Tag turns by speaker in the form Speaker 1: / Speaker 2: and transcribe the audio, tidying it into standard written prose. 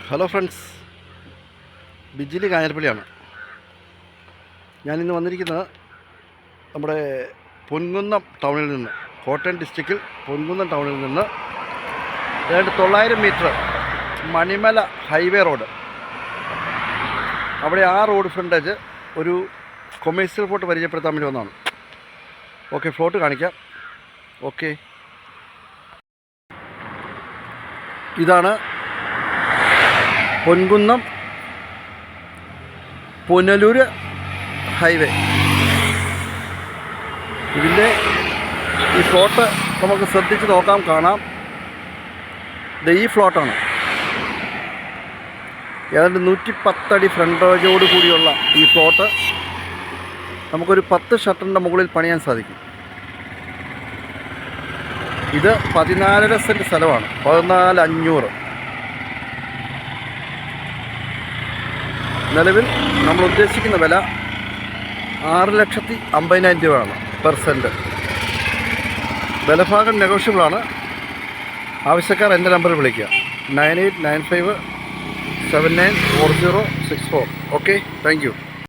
Speaker 1: Hello friends, Bijli കാഞ്ഞിരപ്പള്ളിയാണ്. ഞാനിന്ന് വന്നിരിക്കുന്നത് നമ്മുടെ പൊൻകുന്നം ടൗണിൽ നിന്ന്, കോട്ടയം ഡിസ്ട്രിക്റ്റിൽ പൊൻകുന്നം ടൗണിൽ നിന്ന് 900 മീറ്റർ മണിമല ഹൈവേ റോഡ്, അവിടെ ആ റോഡ് ഫ്രണ്ടേജ് ഒരു കൊമേഴ്സ്യൽ ഫ്ലോട്ട് പരിചയപ്പെടുത്താൻ വേണ്ടി വന്നതാണ്. ഓക്കെ, ഫ്ലോട്ട് കാണിക്കാം. ഓക്കെ, ഇതാണ് പൊൻകുന്നം പുനലൂർ ഹൈവേ. ഇതിൻ്റെ ഈ ഫ്ലോട്ട് നമുക്ക് ശ്രദ്ധിച്ച് നോക്കാം, കാണാം. ഇത് ഈ ഫ്ലോട്ടാണ്. ഏതാണ്ട് 110 അടി ഫ്രണ്ടേജോട് കൂടിയുള്ള ഈ ഫ്ലോട്ട് നമുക്കൊരു 10 ഷട്ടറിൻ്റെ മുകളിൽ പണിയാൻ സാധിക്കും. ഇത് 14.5 സെൻറ്റ് സ്ഥലമാണ്. 14,500. നിലവിൽ നമ്മൾ ഉദ്ദേശിക്കുന്ന വില 6,50,000 രൂപയാണ് പെർ സെൻറ്റ്. വിലഭാഗം നെഗോഷ്യബിളാണ്. ആവശ്യക്കാർ എൻ്റെ നമ്പറിൽ വിളിക്കുക, 9895794064. Okay, thank you.